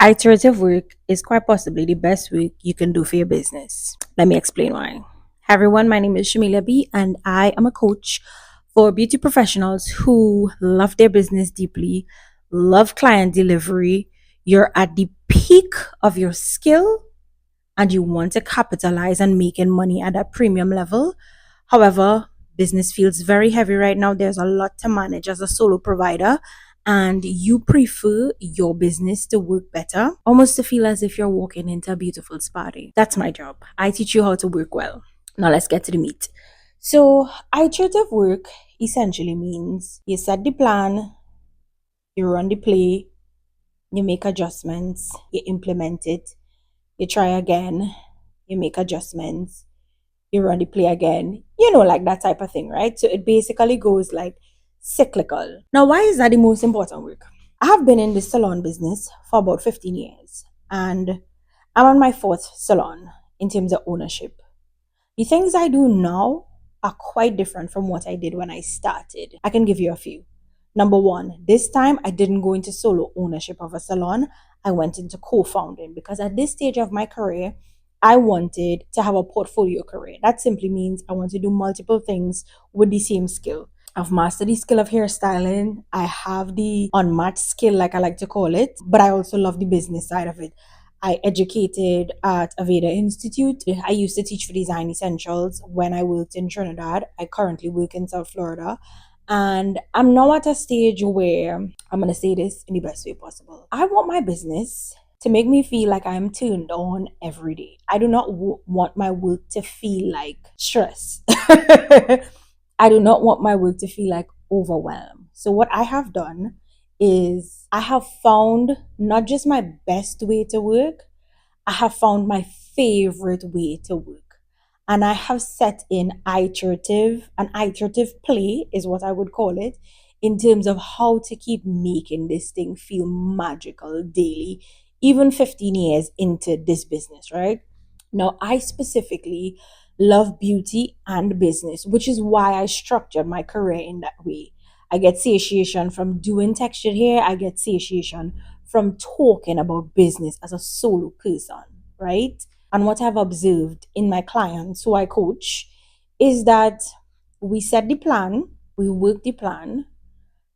Iterative work is quite possibly the best work you can do for your business. Let me explain why. Hi everyone, my name is Shimilia B and I am a coach for beauty professionals who love their business deeply, love client delivery. You're at the peak of your skill and you want to capitalize on making money at that premium level. However, business feels very heavy right now. There's a lot to manage as a solo provider, and you prefer your business to work better, almost to feel as if you're walking into a beautiful spa day. That's my job. I teach you how to work well. Now, let's get to the meat. So, iterative work essentially means you set the plan, you run the play, you make adjustments, you implement it, you try again, you make adjustments, you run the play again, like that type of thing, right? So it basically goes like cyclical. Now, why is that the most important work? I have been in the salon business for about 15 years and I'm on my fourth salon in terms of ownership. The things I do now are quite different from what I did when I started. I can give you a few. Number one, this time I didn't go into solo ownership of a salon. I went into co founding because at this stage of my career, I wanted to have a portfolio career. That simply means I want to do multiple things with the same skill. I've mastered the skill of hairstyling. I have the unmatched skill, like I like to call it, but I also love the business side of it. I educated at Aveda Institute. I used to teach for design essentials when I worked in Trinidad. I currently work in South Florida. And I'm now at a stage where I'm going to say this in the best way possible. I want my business to make me feel like I'm turned on every day. I do not want my work to feel like stress. I do not want my work to feel like overwhelm. So, what I have done is I have found not just my best way to work, I have found my favorite way to work. And I have set in an iterative play is what I would call it, in terms of how to keep making this thing feel magical daily, even 15 years into this business, right? Now, I specifically love beauty and business, which is why I structured my career in that way. I get satiation from doing textured hair, I get satiation from talking about business as a solo person, right? And what I've observed in my clients who I coach is that we set the plan, we work the plan,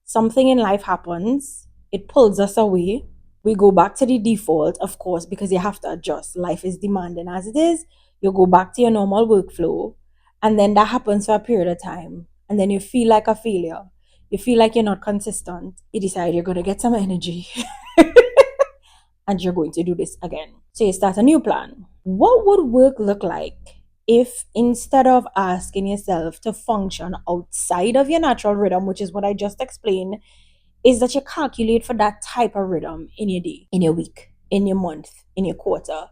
something in life happens, it pulls us away. We go back to the default, of course, because you have to adjust. Life is demanding as it is. You go back to your normal workflow, and then that happens for a period of time. And then you feel like a failure. You feel like you're not consistent. You decide you're going to get some energy and you're going to do this again. So you start a new plan. What would work look like if instead of asking yourself to function outside of your natural rhythm, which is what I just explained, is that you calculate for that type of rhythm in your day, in your week, in your month, in your quarter.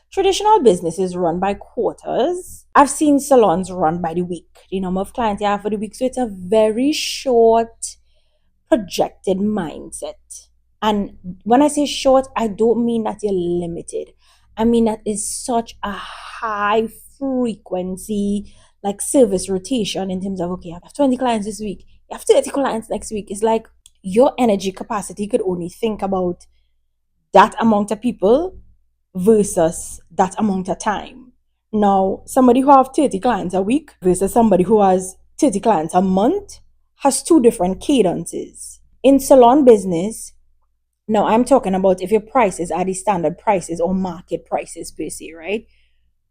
Traditional businesses run by quarters. I've seen salons run by the week, the number of clients you have for the week. So it's a very short, projected mindset. And when I say short, I don't mean that you're limited. I mean that is such a high frequency, like service rotation in terms of, okay, I have 20 clients this week, you have 30 clients next week. It's like your energy capacity could only think about that amount of people versus that amount of time. Now, somebody who have 30 clients a week versus somebody who has 30 clients a month has two different cadences. In salon business, now I'm talking about if your prices are the standard prices or market prices per se, right?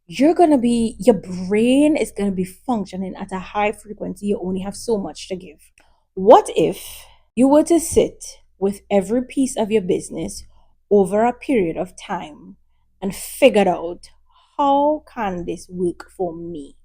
Your brain is going to be functioning at a high frequency. You only have so much to give. What if you were to sit with every piece of your business over a period of time and figured out how can this work for me?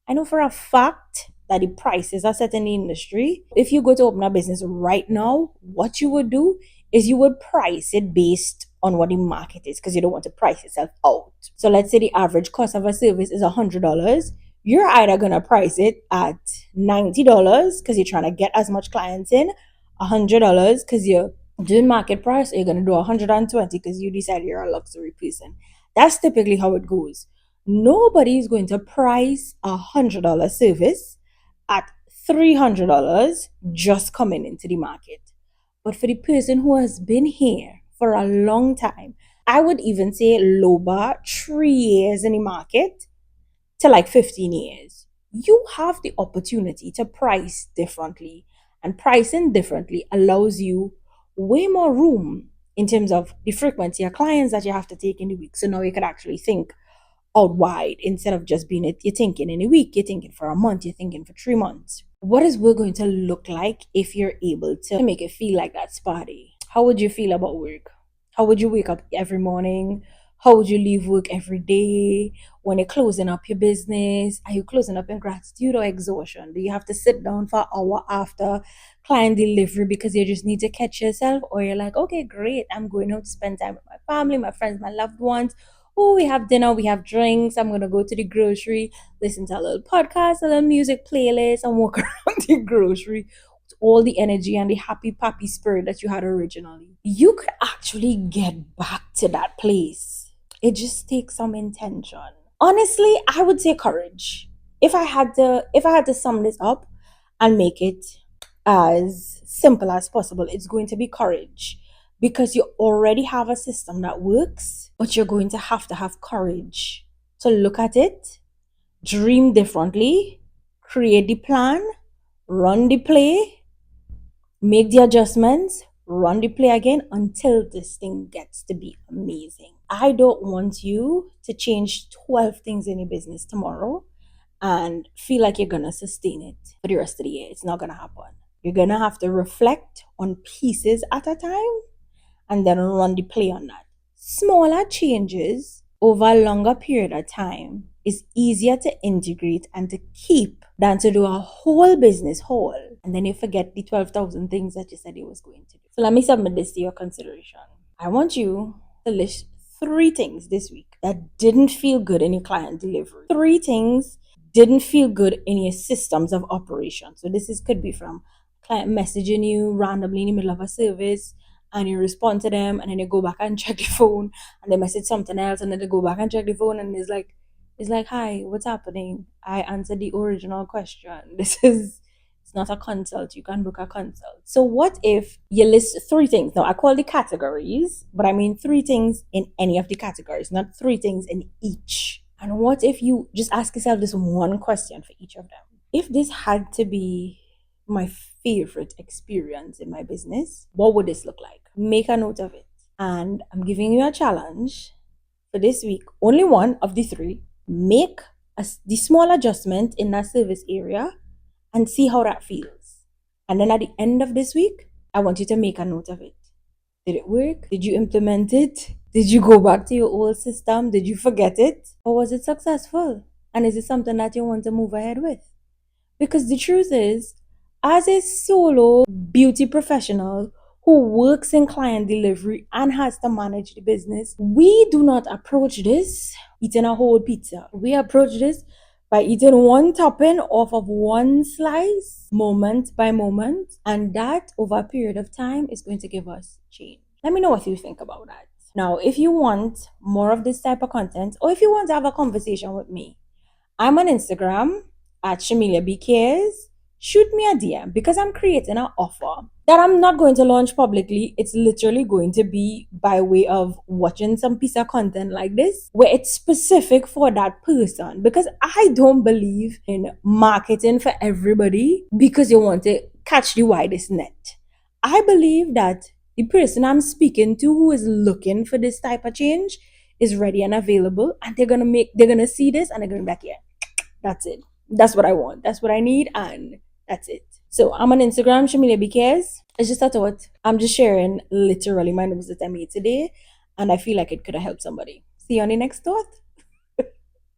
I know for a fact that the prices are set in the industry. If you go to open a business right now, what you would do is you would price it based on what the market is because you don't want to price yourself out. So let's say the average cost of a service is $100. You're either going to price it at $90 because you're trying to get as much clients in, $100 because you're doing market price, or you're going to do 120 because you decide you're a luxury person. That's typically how it goes. Nobody is going to price $100 service at $300 just coming into the market. But for the person who has been here for a long time. I would even say low bar 3 years in the market to like 15 years. You have the opportunity to price differently, and pricing differently allows you way more room in terms of the frequency of clients that you have to take in the week. So now you could actually think out wide instead of just being it. You're thinking in a week, you're thinking for a month, you're thinking for 3 months. What is work going to look like if you're able to make it feel like that spa day? How would you feel about work? How would you wake up every morning? How would you leave work every day? When you're closing up your business, are you closing up in gratitude or exhaustion? Do you have to sit down for an hour after client delivery because you just need to catch yourself? Or you're like, okay, great, I'm going out to spend time with my family, my friends, my loved ones. Oh, we have dinner, we have drinks. I'm gonna go to the grocery, listen to a little podcast, a little music playlist, and walk around the grocery with all the energy and the happy pappy spirit that you had originally. You could actually get back to that place. It just takes some intention. Honestly, I would say courage. If I had to sum this up and make it as simple as possible, it's going to be courage, because you already have a system that works, but you're going to have courage to look at it, dream differently, create the plan, run the play, make the adjustments, run the play again until this thing gets to be amazing. I don't want you to change 12 things in your business tomorrow and feel like you're gonna sustain it for the rest of the year. It's not gonna happen. You're gonna have to reflect on pieces at a time and then run the play on that. Smaller changes over a longer period of time is easier to integrate and to keep than to do a whole business whole and then you forget the 12,000 things that you said you was going to do. So let me submit this to your consideration. I want you to list 3 things this week that didn't feel good in your client delivery. 3 things didn't feel good in your systems of operation. So this is could be from client messaging you randomly in the middle of a service and you respond to them and then you go back and check the phone and they message something else and then they go back and check the phone and it's like, hi, what's happening? I answered the original question. It's not a consult. You can book a consult. So what if you list 3 things? Now I call the categories, but I mean 3 things in any of the categories, not 3 things in each. And what if you just ask yourself this one question for each of them? If this had to be my favorite experience in my business, what would this look like? Make a note of it. And I'm giving you a challenge for this week. Only one of the 3. Make the small adjustment in that service area and see how that feels. And then at the end of this week, I want you to make a note of it. Did it work? Did you implement it? Did you go back to your old system? Did you forget it? Or was it successful? And is it something that you want to move ahead with? Because the truth is, as a solo beauty professional who works in client delivery and has to manage the business, we do not approach this eating a whole pizza. We approach this by eating one topping off of one slice, moment by moment, and that over a period of time is going to give us change. Let me know what you think about that. Now, if you want more of this type of content, or if you want to have a conversation with me, I'm on Instagram at Shimilia BKs. Shoot me a DM because I'm creating an offer that I'm not going to launch publicly. It's literally going to be by way of watching some piece of content like this where it's specific for that person, because I don't believe in marketing for everybody because you want to catch the widest net. I believe that the person I'm speaking to who is looking for this type of change is ready and available, and they're gonna see this and they're gonna be like, yeah, that's it. That's what I want. That's what I need, and that's it. So I'm on Instagram, Shamilia BKs. It's just a thought. I'm just sharing literally my notes that I made today, and I feel like it could have helped somebody. See you on the next thought.